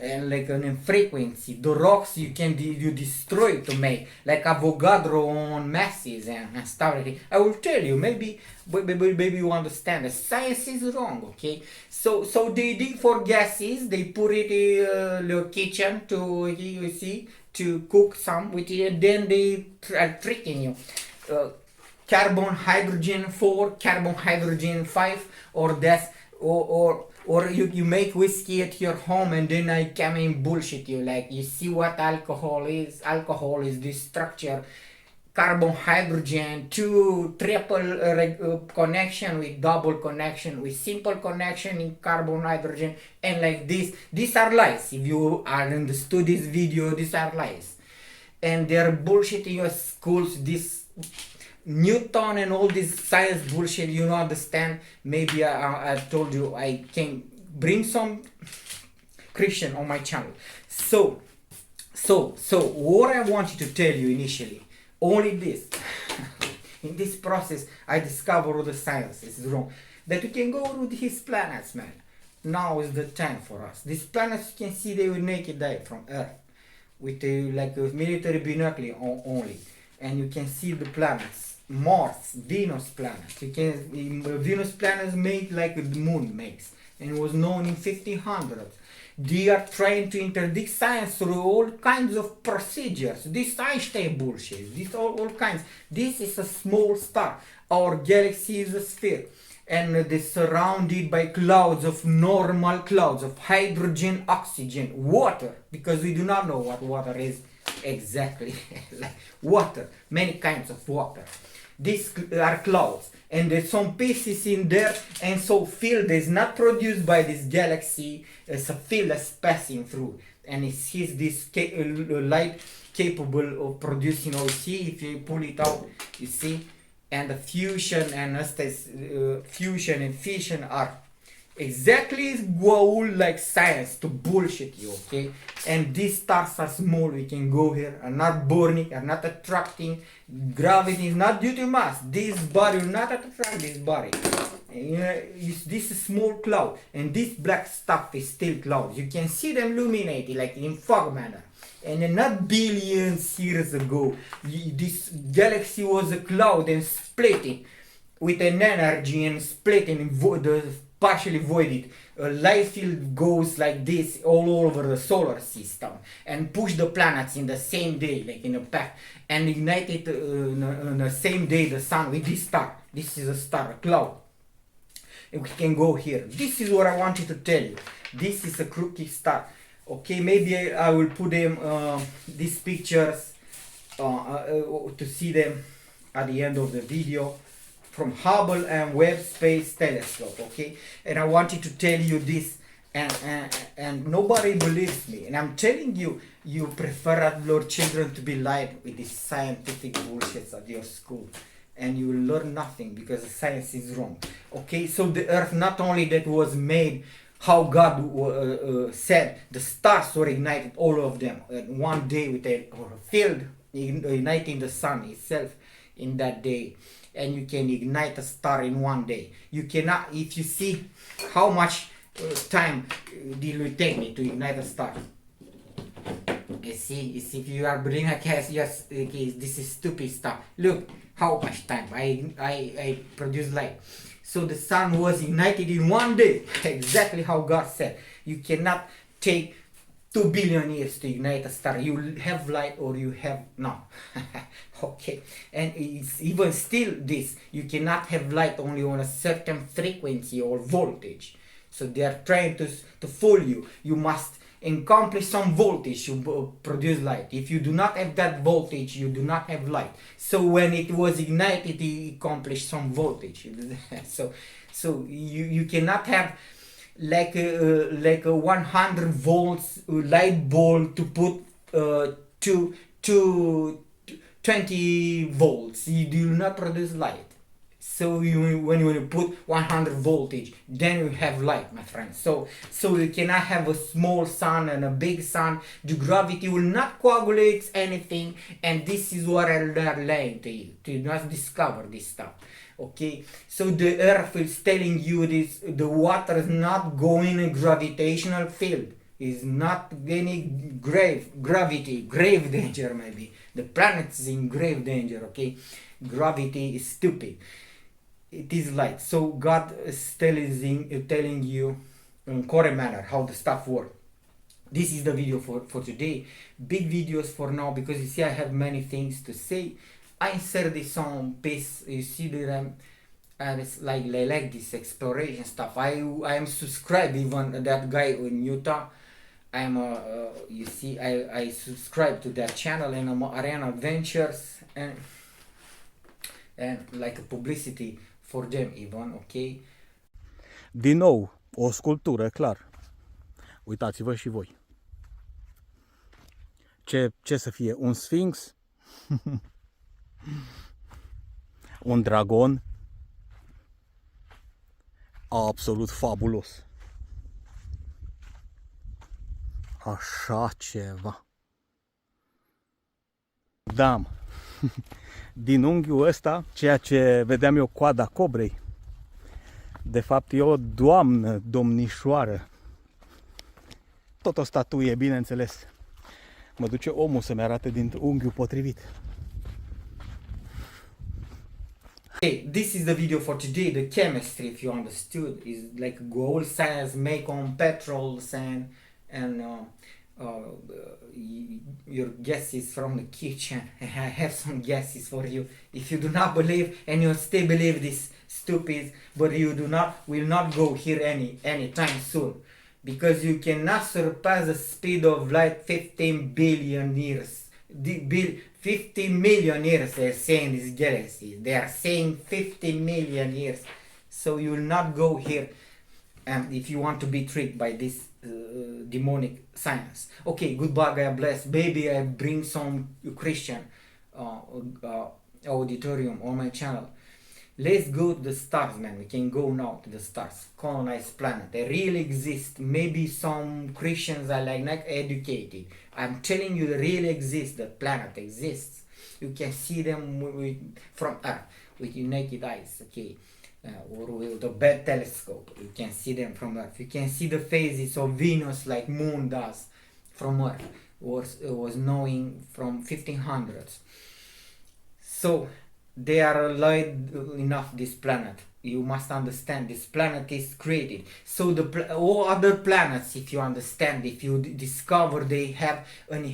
and like an frequency. The rocks you destroy to make, like Avogadro on masses and stuff like that. I will tell you, maybe you understand. The science is wrong, okay? So they dig for gases, they put it in your kitchen to cook some with it, and then they are tricking you. Carbon, hydrogen 4, carbon, hydrogen 5, or that's or you make whiskey at your home, and then I come and bullshit you, like, you see what alcohol is? Alcohol is this structure carbon hydrogen, two triple connection with double connection with simple connection in carbon hydrogen, and like this. These are lies. If you are understood this video, these are lies, and they're bullshit in your schools. This Newton and all this science bullshit you don't understand. Maybe I told you I can bring some Christian on my channel. So what I wanted to tell you initially, only this. In this process, I discovered the science is wrong. That we can go to his planets, man. Now is the time for us. These planets, you can see they will naked eye from Earth with like a military binocular only, and you can see the planets. Mars, Venus planets. You can Venus planets made like the moon makes, and it was known in 1500s. They are trying to interdict science through all kinds of procedures. This Einstein bullshit. This all kinds. This is a small star. Our galaxy is a sphere, and it is surrounded by clouds of normal clouds of hydrogen, oxygen, water. Because we do not know what water is exactly. Like water, many kinds of water. These are clouds, and there's some pieces in there, and so field is not produced by this galaxy. It's a field that's passing through, and it sees this light capable of producing. You see, if you pull it out, you see, and the fusion and fusion and fission are exactly goal like science to bullshit you, okay? And these stars are small. We can go here, are not burning, are not attracting. Gravity is not due to mass. This body will not attract this body. This is small cloud, and this black stuff is still clouds. You can see them illuminated like in fog manner. And not billions years ago, this galaxy was a cloud and splitting with an energy and splitting partially voided. A light field goes like this all over the solar system and push the planets in the same day, like in a pack, and ignite it on the same day the sun with this star. This is a star, a cloud. And we can go here. This is what I wanted to tell you. This is a crooked star. Okay, maybe I will put them these pictures to see them at the end of the video, from Hubble and Webb Space Telescope, okay? And I wanted to tell you this, and nobody believes me. And I'm telling you, you prefer your children to be lied with this scientific bullshit at your school, and you will learn nothing because the science is wrong, okay? So the Earth, not only that was made how God said, the stars were ignited, all of them, one day with a field igniting the sun itself in that day. And you can ignite a star in one day. You cannot, if you see how much time it will take me to ignite a star. You see, if you are bringing a case, yes, okay, this is stupid stuff. Look how much time I produce light. So the sun was ignited in one day, exactly how God said. You cannot take 2 billion years to ignite a star. You have light or you have none. Okay, and it's even still this. You cannot have light only on a certain frequency or voltage. So they are trying to fool you. You must accomplish some voltage to produce light. If you do not have that voltage, you do not have light. So when it was ignited, it accomplished some voltage. so you cannot have like a 100 volts light bulb to put to 20 volts. You do not produce light. So when you put 100 voltage, then you have light, my friend. So you cannot have a small sun and a big sun. The gravity will not coagulate anything, and this is what I'm lying to you, to not discover this stuff. Okay, so the Earth is telling you this: the water is not going in a gravitational field. Is not any grave danger. Maybe the planet is in grave danger. Okay, gravity is stupid. It is light. So God is telling you in correct manner how the stuff works. This is the video for today. Big videos for now, because you see I have many things to say. I inserted some piece. You see that it's like I like this exploration stuff. I am subscribed even that guy in Utah. I'm you see I subscribe to that channel, and I'm Arena Adventures, and and like a publicity for them even, okay? Din nou, o sculptură, clar. Uitați-vă și voi. Ce să fie? Un sfinx? Un dragon? Absolut fabulos. Așa ceva. Da, din unghiul ăsta, ceea ce vedeam eu coada cobrei, de fapt e o doamnă, domnișoară. Tot o statuie, bineînțeles. Mă duce omul să-mi arate din unghiul potrivit. Okay, this is the video for today. The chemistry, if you understood, is like gold science make on petrols and your guesses from the kitchen. I have some guesses for you. If you do not believe and you still believe this stupid, but you will not go here anytime soon, because you cannot surpass the speed of light 15 billion years. 50 million years they're saying this galaxy. They are saying 50 million years. So you will not go here, and if you want to be tricked by this demonic science. Okay, goodbye, God bless. Maybe I bring some Christian auditorium on my channel. Let's go to the stars, man. We can go now to the stars. Colonize planet. They really exist. Maybe some Christians are like not educated. I'm telling you, they really exist. The planet exists. You can see them from Earth with your naked eyes, okay? Or with a bad telescope. You can see them from Earth. You can see the phases of Venus like Moon does from Earth. It was knowing from 1500s. So they are light enough, this planet. You must understand, this planet is created. So all other planets, if you understand, if you discover, they have an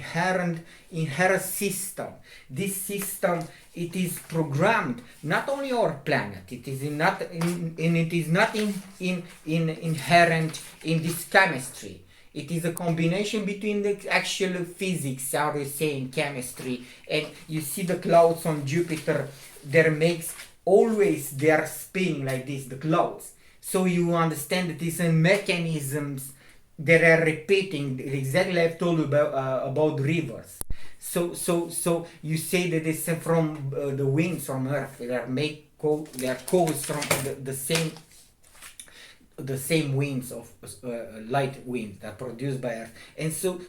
inherent system. This system, it is programmed. Not only our planet, it is not inherent in this chemistry. It is a combination between the actual physics, how we say in chemistry, and you see the clouds on Jupiter. They are spinning like this, the clouds. So you understand that these mechanisms that are repeating exactly like I've told you about rivers. So you say that it's from the winds from Earth. They are caused from the same winds of light winds that are produced by Earth. And so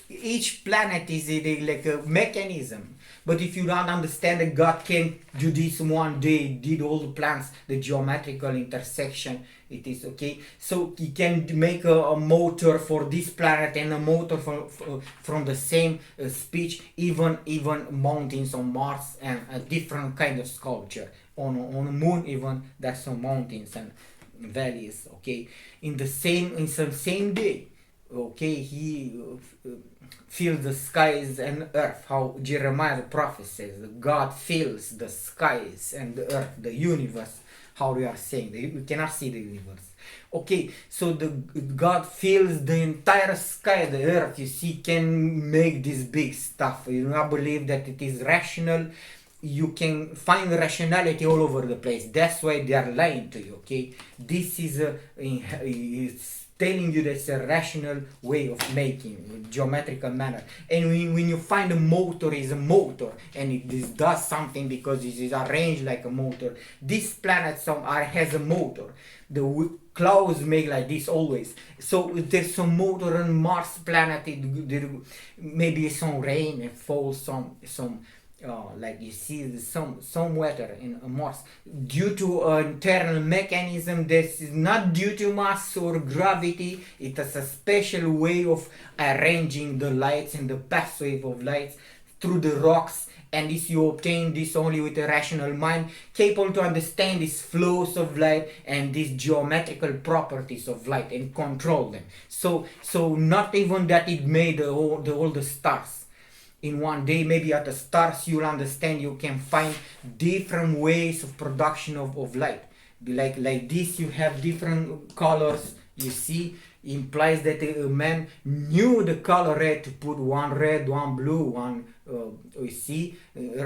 each planet is like a mechanism. But if you don't understand that God can do this one day, did all the planets, the geometrical intersection, it is okay. So he can make a motor for this planet and a motor from the same speech, even mountains on Mars and a different kind of sculpture. On the moon even, there's some mountains and valleys, okay, in the same day, okay, he fills the skies and earth, how Jeremiah the prophet says, God fills the skies and the earth, the universe, how we are saying, we cannot see the universe, okay, so God fills the entire sky, the earth, you see, can make this big stuff. You do not believe that it is rational. You can find rationality all over the place. That's why they are lying to you, okay? This is it's telling you that it's a rational way of making, geometrical manner. And when you find a motor is a motor, and this does something because it is arranged like a motor. This planet has a motor. The clouds make like this always. So if there's some motor on Mars planet, there maybe some rain and falls some like you see some weather in Mars due to an internal mechanism. This is not due to mass or gravity. It is a special way of arranging the lights and the pathway of lights through the rocks, and this you obtain this only with a rational mind capable to understand these flows of light and these geometrical properties of light and control them. So not even that it made all the stars in one day. Maybe at the stars you'll understand, you can find different ways of production of light. Like this, you have different colors, you see, implies that a man knew the color red to put one red, one blue, one you see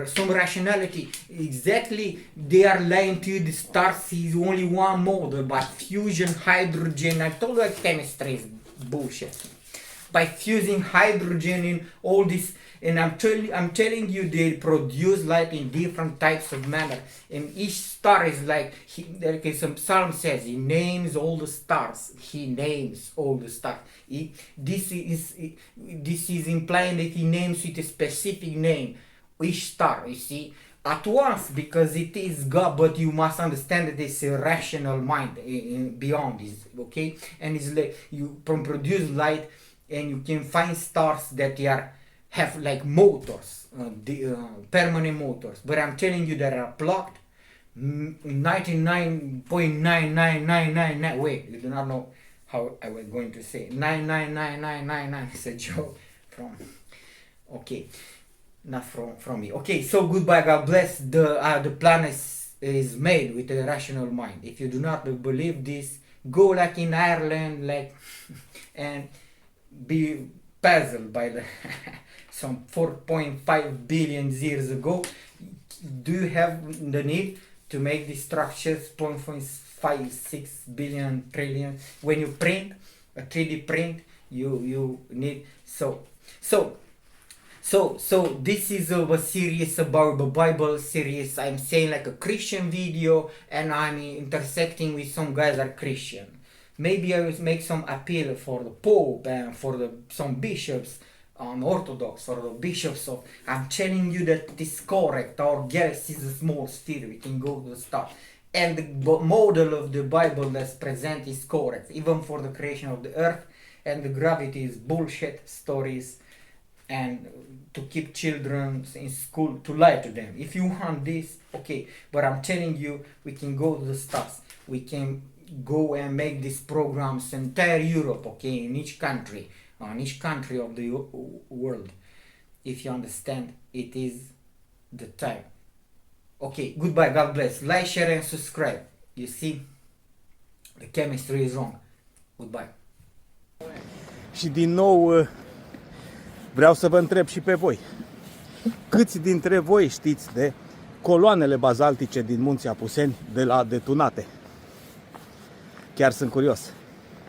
some rationality. Exactly, they are lying to you. The stars is only one model, but fusion hydrogen. I told you chemistry is bullshit. By fusing hydrogen in all this, and I'm telling you, they produce light in different types of manner, and each star is like like some psalm says, he names all the stars. He names all the stars. This is implying that he names with a specific name each star, you see, at once, because it is God. But you must understand that it's a rational mind beyond this, okay? And it's like you produce light, and you can find stars that they have like motors, permanent motors. But I'm telling you, that are plugged 99.99999. Wait, you do not know how I was going to say 99999. It's a joke from, okay, not from me. Okay, so goodbye, God bless. The planet is made with a rational mind. If you do not believe this, go like in Ireland, like and be puzzled by the some 4.5 billion years ago. Do you have the need to make these structures 0.56 billion trillion? When you print a 3D print, you need so this is a series about the Bible series. I'm saying like a Christian video, and I'm intersecting with some guys that are Christian. Maybe I will make some appeal for the Pope and for some bishops on Orthodox, for the bishops of. I'm telling you that it is correct. Our galaxy is a small sphere. We can go to the star, and the model of the Bible that's present is correct, even for the creation of the earth. And the gravity is bullshit stories, and to keep children in school, to lie to them. If you want this, okay. But I'm telling you, we can go to the stars. We can go and make these programs entire Europe, okay, in each country, on each country of the world. If you understand, it is the time. Okay, goodbye, God bless. Like, share and subscribe. You see, the chemistry is wrong. Goodbye. Și din nou vreau să vă întreb și pe voi. Câți dintre voi știți de coloanele bazaltice din Munții Apuseni de la detunate? Chiar sunt curios.